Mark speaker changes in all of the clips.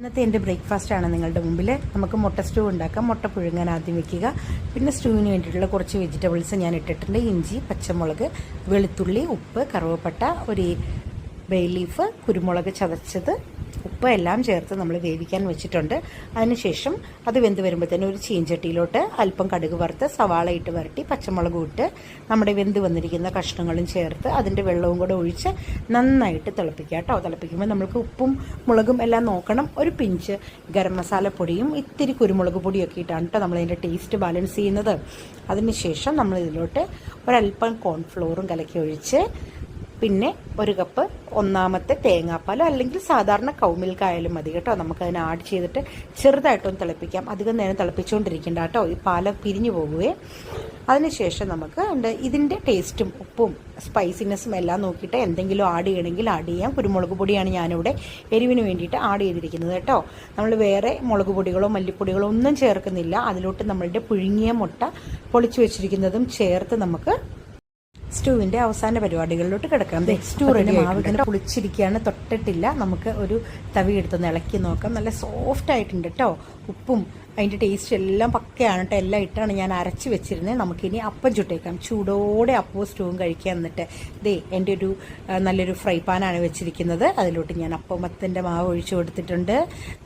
Speaker 1: ഇന്നത്തെ എൻ്റെ ബ്രേക്ക്ഫാസ്റ്റാണ് നിങ്ങളുടെ മുമ്പിൽ. നമുക്ക് മുട്ട സ്റ്റൂ ഉണ്ടാക്കാം. മുട്ട പുഴുങ്ങാൻ ആദ്യം വെക്കുക. പിന്നെ സ്റ്റൂവിന് വേണ്ടിയിട്ടുള്ള കുറച്ച് വെജിറ്റബിൾസ് ഞാൻ ഇട്ടിട്ടുണ്ട്. ഇഞ്ചി, പച്ചമുളക്, വെളുത്തുള്ളി, ഉപ്പ്, കറുവപ്പട്ട, ഒരു ബേ ലീഫ്, കുരുമുളക് ചതച്ചത്, ഉപ്പ് എല്ലാം ചേർത്ത് നമ്മൾ വേവിക്കാൻ വെച്ചിട്ടുണ്ട്. അതിനുശേഷം അത് വെന്ത് വരുമ്പോഴത്തേനും ഒരു ചീഞ്ചട്ടിയിലോട്ട് അല്പം കടുക് വറുത്ത് സവാള ഇട്ട് വരട്ടി പച്ചമുളകും ഇട്ട് നമ്മുടെ വെന്ത് വന്നിരിക്കുന്ന കഷ്ണങ്ങളും ചേർത്ത് അതിൻ്റെ വെള്ളവും കൂടെ ഒഴിച്ച് നന്നായിട്ട് തിളപ്പിക്കുക കേട്ടോ. തിളപ്പിക്കുമ്പോൾ നമുക്ക് ഉപ്പും മുളകും എല്ലാം നോക്കണം. ഒരു പിഞ്ച് ഗരം മസാല പൊടിയും ഇത്തിരി കുരുമുളക് പൊടിയൊക്കെ ഇട്ടാണ് കേട്ടോ നമ്മളതിൻ്റെ ടേസ്റ്റ് ബാലൻസ് ചെയ്യുന്നത്. അതിനുശേഷം നമ്മളിതിലോട്ട് ഒരല്പം കോൺഫ്ലോറും കലക്കി ഒഴിച്ച് പിന്നെ ഒരു കപ്പ് ഒന്നാമത്തെ തേങ്ങാപ്പാലോ അല്ലെങ്കിൽ സാധാരണ കൗമിൽക്കായാലും മതി കേട്ടോ. നമുക്കതിനെ ആഡ് ചെയ്തിട്ട് ചെറുതായിട്ടൊന്ന് തിളപ്പിക്കാം. അധികം നേരം തിളപ്പിച്ചുകൊണ്ടിരിക്കേണ്ട കേട്ടോ, ഈ പാല പിരിഞ്ഞു പോകുകയെ. അതിനുശേഷം നമുക്ക് ഇതിൻ്റെ ടേസ്റ്റും ഉപ്പും സ്പൈസിനെസ്സും എല്ലാം നോക്കിയിട്ട് എന്തെങ്കിലും ആഡ് ചെയ്യണമെങ്കിൽ ആഡ് ചെയ്യാം. കുരുമുളക് പൊടിയാണ് ഞാനിവിടെ എരിവിന് വേണ്ടിയിട്ട് ആഡ് ചെയ്തിരിക്കുന്നത് കേട്ടോ. നമ്മൾ വേറെ മുളക് പൊടികളോ മല്ലിപ്പൊടികളോ ഒന്നും ചേർക്കുന്നില്ല. അതിലോട്ട് നമ്മളുടെ പുഴുങ്ങിയ മുട്ട പൊളിച്ചു വെച്ചിരിക്കുന്നതും ചേർത്ത് നമുക്ക് സ്റ്റൂവിൻ്റെ അവസാന പരിപാടികളിലോട്ട് കിടക്കാം. Stew ready. മാവ് ഇങ്ങനെ പുളിച്ചിരിക്കുകയാണ്, തൊട്ടിട്ടില്ല. നമുക്ക് ഒരു തവി എടുത്തൊന്ന് ഇളക്കി നോക്കാം. നല്ല സോഫ്റ്റ് ആയിട്ടുണ്ട് കേട്ടോ. ഉപ്പും അതിൻ്റെ ടേസ്റ്റ് എല്ലാം പക്കയാണ് കേട്ടോ. എല്ലാം ഇട്ടാണ് ഞാൻ അരച്ച് വെച്ചിരുന്നത്. നമുക്കിനി അപ്പം ചുട്ടേക്കാം. ചൂടോടെ അപ്പവും സ്റ്റൂവും കഴിക്കാൻ. എന്നിട്ട് എൻ്റെ ഒരു നല്ലൊരു ഫ്രൈ പാനാണ് വെച്ചിരിക്കുന്നത്. അതിലോട്ട് ഞാൻ അപ്പത്തിൻ്റെ മാവ് ഒഴിച്ചു കൊടുത്തിട്ടുണ്ട്.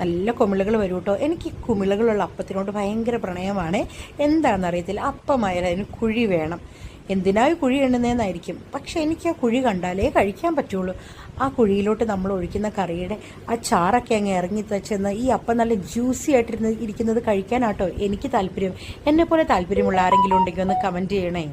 Speaker 1: നല്ല കുമിളകൾ വരും കേട്ടോ. എനിക്ക് കുമിളകളുള്ള അപ്പത്തിനോട് ഭയങ്കര പ്രണയമാണ്. എന്താണെന്നറിയത്തില്ല, അപ്പമായാലും അതിന് കുഴി വേണം. എന്തിനായി കുഴി എണ്ണുന്നതെന്നായിരിക്കും, പക്ഷെ എനിക്ക് ആ കുഴി കണ്ടാലേ കഴിക്കാൻ പറ്റുള്ളൂ. ആ കുഴിയിലോട്ട് നമ്മൾ ഒഴിക്കുന്ന കറിയുടെ ആ ചാറൊക്കെ അങ്ങ് ഇറങ്ങി ചെന്ന് ഈ അപ്പം നല്ല ജ്യൂസി ആയിട്ടിരുന്ന് ഇരിക്കുന്നത് കഴിക്കാനാട്ടോ എനിക്ക് താല്പര്യം. എന്നെപ്പോലെ താല്പര്യമുള്ള ആരെങ്കിലും ഉണ്ടെങ്കിൽ ഒന്ന് കമൻറ്റ് ചെയ്യണേ.